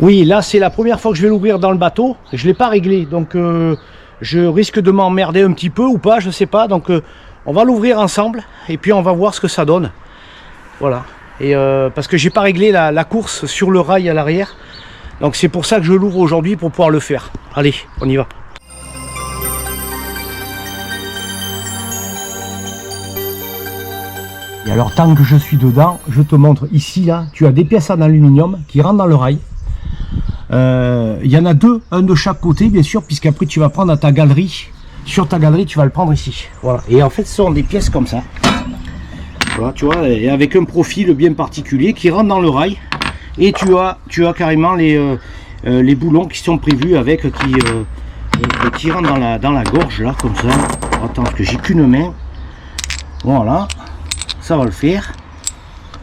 Oui, là c'est la première fois que je vais l'ouvrir dans le bateau. Je ne l'ai pas réglé, donc je risque de m'emmerder un petit peu ou pas, je sais pas. Donc on va l'ouvrir ensemble et puis on va voir ce que ça donne. Voilà. Et parce que j'ai pas réglé la course sur le rail à l'arrière. Donc c'est pour ça que je l'ouvre aujourd'hui pour pouvoir le faire. Allez, on y va. Et alors tant que je suis dedans, je te montre ici là, tu as des pièces en aluminium qui rentrent dans le rail. Il y en a deux, un de chaque côté bien sûr, puisqu'après tu vas prendre à ta galerie. Sur ta galerie tu vas le prendre ici. Voilà. Et en fait ce sont des pièces comme ça. Voilà, tu vois, et avec un profil bien particulier qui rentre dans le rail. Et tu as carrément les boulons qui sont prévus avec qui rentrent dans la gorge là comme ça. Attends, parce que j'ai qu'une main. Voilà. Ça va le faire.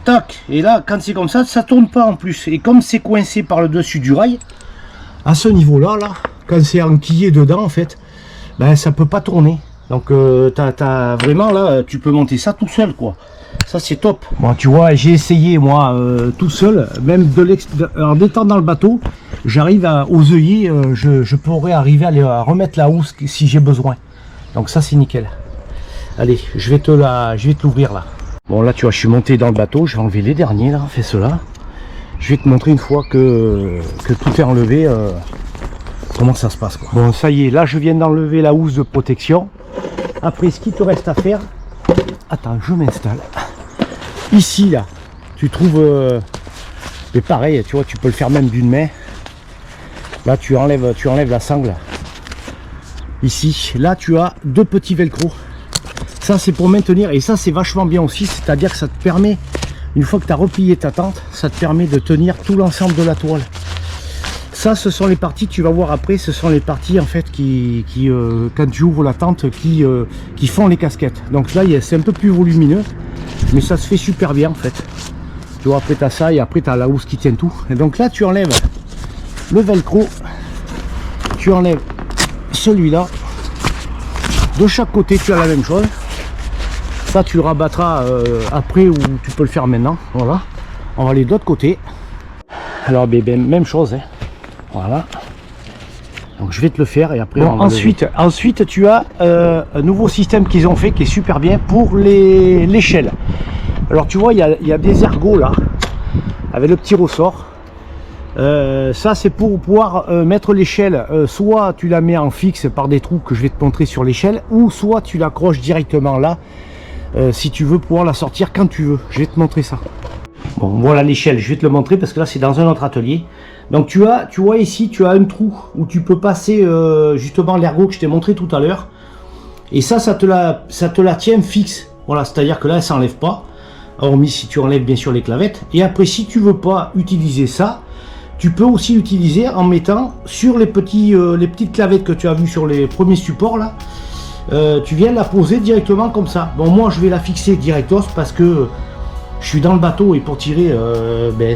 Tac. Et là, quand c'est comme ça tourne pas en plus. Et comme c'est coincé par le dessus du rail, à ce niveau-là, là, quand c'est enquillé dedans, en fait, ben ça peut pas tourner. Donc, t'as vraiment là, tu peux monter ça tout seul, quoi. Ça, c'est top. Bon, tu vois, j'ai essayé moi tout seul, même en étant dans le bateau, j'arrive aux œillets, je pourrais arriver à remettre la housse si j'ai besoin. Donc ça, c'est nickel. Allez, je vais te l'ouvrir là. Bon là tu vois je suis monté dans le bateau, je vais enlever les derniers là, fais cela. Je vais te montrer une fois que tout est enlevé comment ça se passe quoi. Bon ça y est, là je viens d'enlever la housse de protection. Après ce qu'il te reste à faire, attends je m'installe. Ici là, tu trouves mais pareil tu vois tu peux le faire même d'une main. Là tu enlèves la sangle. Ici, là tu as deux petits velcro. Ça c'est pour maintenir, et ça c'est vachement bien aussi, c'est-à-dire que ça te permet, une fois que tu as replié ta tente, ça te permet de tenir tout l'ensemble de la toile. Ça ce sont les parties, tu vas voir après, ce sont les parties en fait qui quand tu ouvres la tente, qui font les casquettes. Donc là c'est un peu plus volumineux, mais ça se fait super bien en fait. Tu vois, après tu as ça, et après tu as la housse qui tient tout. Et donc là tu enlèves le velcro, tu enlèves celui-là, de chaque côté tu as la même chose. Ça tu le rabattras après, ou tu peux le faire maintenant. Voilà, on va aller de l'autre côté. Alors même chose hein. Voilà, donc je vais te le faire et après bon, ensuite tu as un nouveau système qu'ils ont fait qui est super bien pour l'échelle. Alors tu vois il y a des ergots là avec le petit ressort. Ça c'est pour pouvoir mettre l'échelle, soit tu la mets en fixe par des trous que je vais te montrer sur l'échelle, ou soit tu l'accroches directement là si tu veux pouvoir la sortir quand tu veux. Je vais te montrer ça. Bon voilà l'échelle, je vais te le montrer parce que là c'est dans un autre atelier. Donc tu vois ici tu as un trou où tu peux passer justement l'ergot que je t'ai montré tout à l'heure, et ça te la tient fixe. Voilà, c'est à dire que là elle s'enlève pas, hormis si tu enlèves bien sûr les clavettes. Et après si tu veux pas utiliser ça, tu peux aussi utiliser en mettant sur les petites clavettes que tu as vu sur les premiers supports là. Tu viens la poser directement comme ça. Bon moi je vais la fixer directos parce que je suis dans le bateau et pour tirer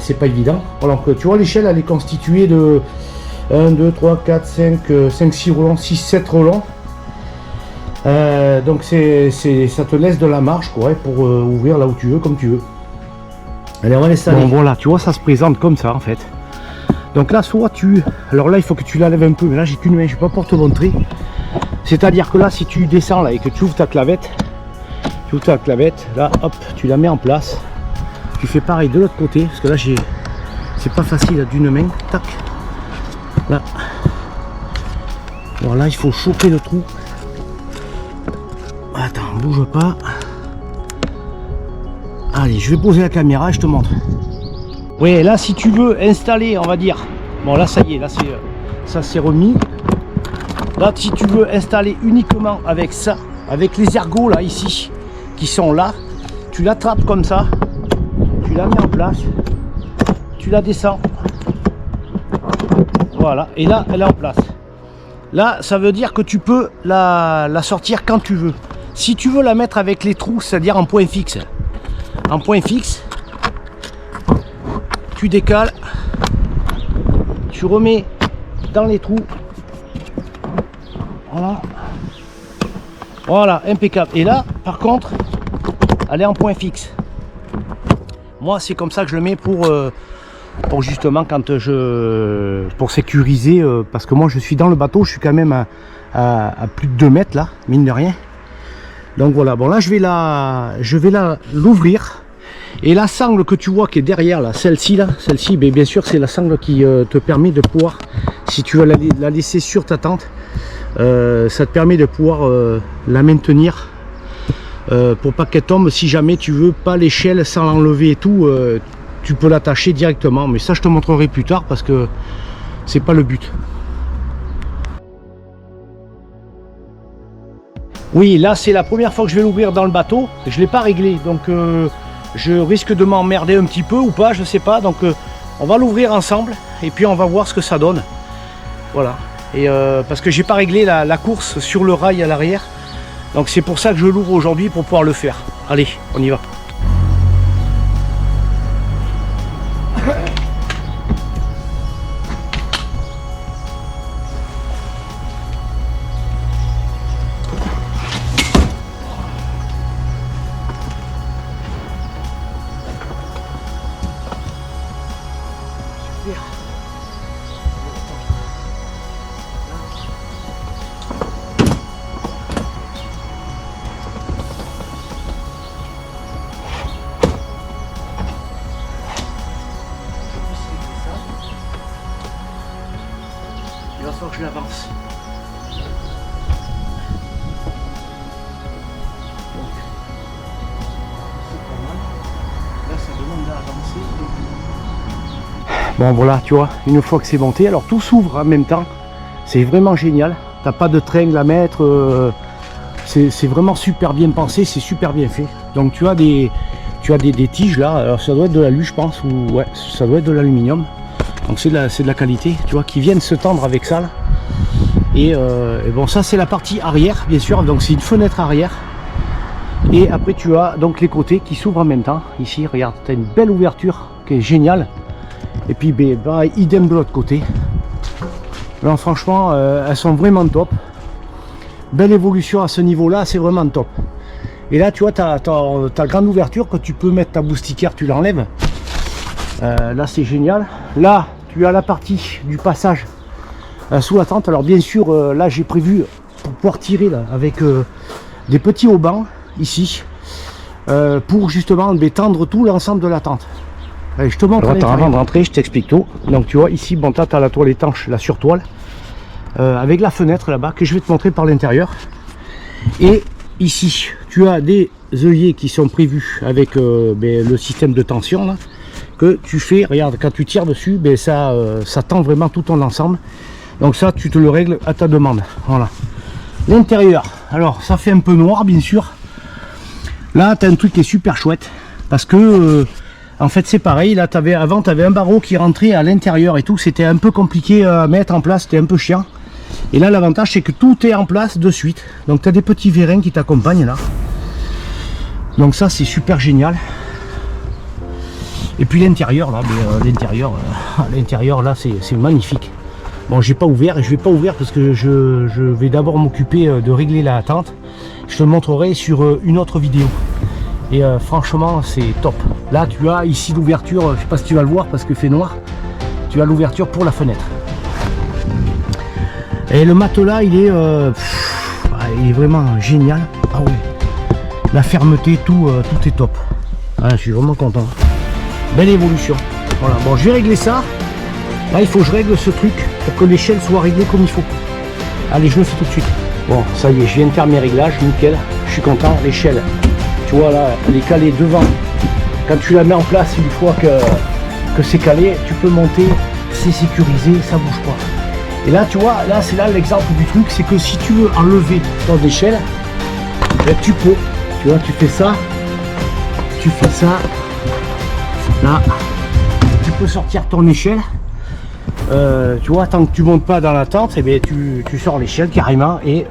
c'est pas évident. Alors que tu vois l'échelle elle est constituée de 1, 2, 3, 4, 5, 6 roulants, 6, 7 roulants. Donc ça te laisse de la marge quoi, pour ouvrir là où tu veux, comme tu veux. Allez on va l'installer. Bon voilà, tu vois ça se présente comme ça en fait. Donc là soit alors là il faut que tu la lèves un peu, mais là j'ai qu'une main, je vais pas pouvoir te montrer. C'est à dire que là si tu descends là et que tu ouvres ta clavette, là hop tu la mets en place. Tu fais pareil de l'autre côté, parce que là c'est pas facile d'une main. Tac, là voilà, il faut choper le trou. Attends, bouge pas. Allez, je vais poser la caméra et je te montre. Oui, là si tu veux installer, on va dire, bon là ça y est, là ça c'est remis. Là si tu veux installer uniquement avec ça, avec les ergots là ici qui sont là, tu l'attrapes comme ça, tu la mets en place, tu la descends, voilà, et là elle est en place. Là ça veut dire que tu peux la sortir quand tu veux. Si tu veux la mettre avec les trous, c'est à dire en point fixe, tu décales, tu remets dans les trous, voilà, impeccable. Et là par contre elle est en point fixe. Moi c'est comme ça que je le mets pour pour justement pour sécuriser, parce que moi je suis dans le bateau, je suis quand même à plus de 2 mètres là, mine de rien. Donc voilà, bon là je vais l'ouvrir. Et la sangle que tu vois qui est derrière là, celle-ci, ben, bien sûr c'est la sangle qui te permet de pouvoir, si tu veux la laisser sur ta tente, ça te permet de pouvoir la maintenir pour pas qu'elle tombe. Si jamais tu veux pas l'échelle sans l'enlever et tout, tu peux l'attacher directement, mais ça je te montrerai plus tard parce que c'est pas le but. Oui, là c'est la première fois que je vais l'ouvrir dans le bateau, je l'ai pas réglé, donc je risque de m'emmerder un petit peu ou pas, je sais pas, donc on va l'ouvrir ensemble et puis on va voir ce que ça donne. Voilà, et parce que j'ai pas réglé la course sur le rail à l'arrière, donc c'est pour ça que je l'ouvre aujourd'hui pour pouvoir le faire. Allez, on y va. Il va falloir que je l'avance. Là, ça demande d'avancer. Bon voilà, tu vois, une fois que c'est monté, alors tout s'ouvre en même temps. C'est vraiment génial. T'as pas de tringle à mettre. C'est vraiment super bien pensé, c'est super bien fait. Donc tu as des tiges là. Alors ça doit être de l'alu, je pense, ou ouais, ça doit être de l'aluminium. Donc c'est de la qualité, tu vois, qui viennent se tendre avec ça là. Et bon, ça c'est la partie arrière, bien sûr. Donc c'est une fenêtre arrière. Et après tu as donc les côtés qui s'ouvrent en même temps. Ici, regarde, tu as une belle ouverture qui est géniale. Et puis bah, idem de l'autre côté. Alors franchement, elles sont vraiment top. Belle évolution à ce niveau-là, c'est vraiment top. Et là, tu vois, tu as grande ouverture que tu peux mettre ta moustiquaire, tu l'enlèves. Là, c'est génial. Là, tu as la partie du passage sous la tente. Alors bien sûr, là, j'ai prévu pour pouvoir tirer là, avec des petits haubans ici pour justement tendre tout l'ensemble de la tente. Allez, je te montre. Avant de rentrer, je t'explique tout. Donc tu vois ici, bon, tu as la toile étanche, la surtoile, avec la fenêtre là-bas que je vais te montrer par l'intérieur. Et ici, tu as des œillets qui sont prévus avec le système de tension là, que tu fais. Regarde, quand tu tires dessus, ça tend vraiment tout ton ensemble. Donc ça, tu te le règles à ta demande. Voilà. L'intérieur, alors ça fait un peu noir, bien sûr. Là, tu as un truc qui est super chouette parce que en fait, c'est pareil. Là, avant, tu avais un barreau qui rentrait à l'intérieur et tout. C'était un peu compliqué à mettre en place. C'était un peu chiant. Et là, l'avantage, c'est que tout est en place de suite. Donc, tu as des petits vérins qui t'accompagnent là. Donc, ça, c'est super génial. Et puis, l'intérieur, là, l'intérieur, là, c'est magnifique. Bon, j'ai pas ouvert et je vais pas ouvrir parce que je vais d'abord m'occuper de régler la tente. Je te montrerai sur une autre vidéo. Et franchement, c'est top. Là, tu as ici l'ouverture, je sais pas si tu vas le voir parce que fait noir. Tu as l'ouverture pour la fenêtre. Et le matelas, il est vraiment génial. Ah ouais. La fermeté, tout est top. Ah, je suis vraiment content. Belle évolution. Voilà. Bon, je vais régler ça. Là, il faut que je règle ce truc pour que l'échelle soit réglée comme il faut. Allez, je le fais tout de suite. Bon, ça y est, je viens de faire mes réglages, nickel. Je suis content. L'échelle, tu vois là, elle est calée devant. Quand tu la mets en place, une fois que c'est calé, tu peux monter, c'est sécurisé, ça bouge pas. Et là, tu vois, là, c'est là l'exemple du truc, c'est que si tu veux enlever ton échelle, tu peux. Tu vois, tu fais ça, là, tu peux sortir ton échelle. Tu vois, tant que tu montes pas dans la tente, tu sors l'échelle carrément et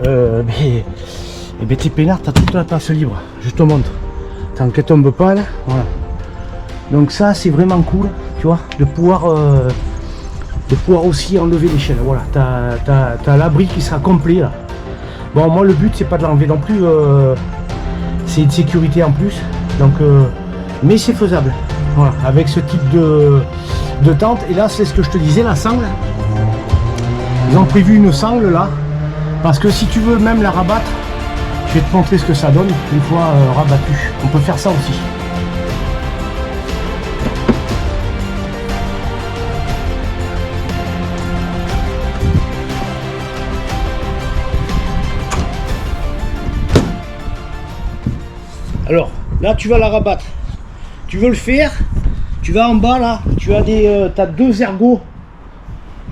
t'es peinard, t'as toute la place libre. Je te montre. Tant qu'elle tombe pas là, voilà. Donc ça, c'est vraiment cool, tu vois, de pouvoir aussi enlever l'échelle. Voilà, t'as l'abri qui sera complet là. Bon, moi le but c'est pas de l'enlever non plus, c'est une sécurité en plus. Donc, mais c'est faisable. Voilà, avec ce type de tente. Et là, c'est ce que je te disais, la sangle. Ils ont prévu une sangle là, parce que si tu veux même la rabattre, je vais te montrer ce que ça donne une fois rabattu. On peut faire ça aussi. Alors, là, tu vas la rabattre. Tu veux le faire, tu vas en bas, là. Tu as t'as deux ergots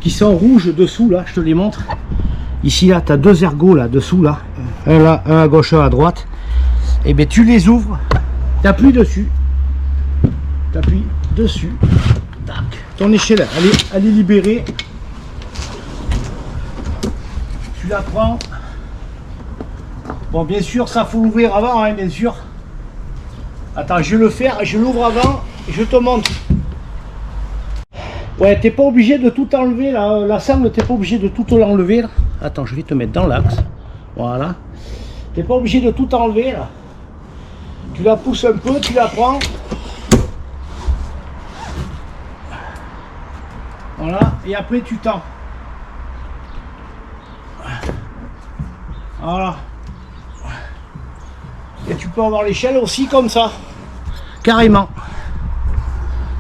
qui sont rouges dessous, là. Je te les montre. Ici, là, tu as deux ergots, là, dessous, là. Un là, un à gauche, un à droite. Et bien, tu les ouvres. Tu appuies dessus. Tu appuies dessus. Tac. Ton échelle, elle est libérée. Tu la prends. Bon, bien sûr, ça, faut l'ouvrir avant, hein, bien sûr. Attends, je vais le faire, je l'ouvre avant et je te montre. Ouais, t'es pas obligé de tout enlever, la sangle, t'es pas obligé de tout l'enlever. Attends, je vais te mettre dans l'axe. Voilà. T'es pas obligé de tout enlever, là. Tu la pousses un peu, tu la prends. Voilà, et après tu tends. Voilà. Et tu peux avoir l'échelle aussi comme ça, carrément.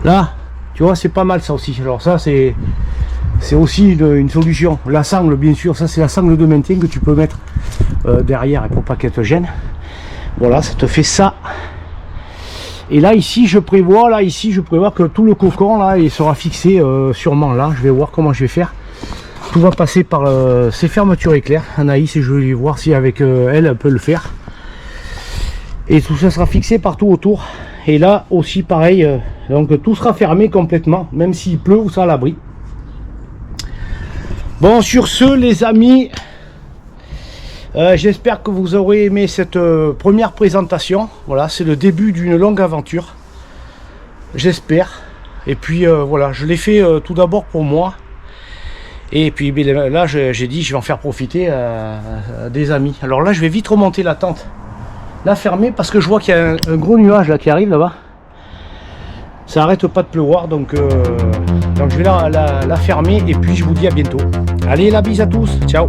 Là, tu vois, c'est pas mal ça aussi. Alors ça, c'est aussi une solution. La sangle, bien sûr, ça c'est la sangle de maintien que tu peux mettre derrière pour pas qu'elle te gêne. Voilà, ça te fait ça. Et là, ici, je prévois que tout le cocon là, il sera fixé sûrement là. Je vais voir comment je vais faire. Tout va passer par ces fermetures éclairs. Anaïs, et je vais voir si avec elle peut le faire. Et tout ça sera fixé partout autour. Et là aussi pareil, donc tout sera fermé complètement, même s'il pleut ou ça à l'abri. Bon, sur ce les amis, j'espère que vous aurez aimé cette première présentation. Voilà, c'est le début d'une longue aventure, j'espère. Et puis voilà, je l'ai fait tout d'abord pour moi. Et puis là j'ai dit je vais en faire profiter des amis. Alors là je vais vite remonter la tente, la fermer, parce que je vois qu'il y a un gros nuage là qui arrive là-bas. Ça arrête pas de pleuvoir, donc je vais la fermer et puis je vous dis à bientôt. Allez, la bise à tous, ciao.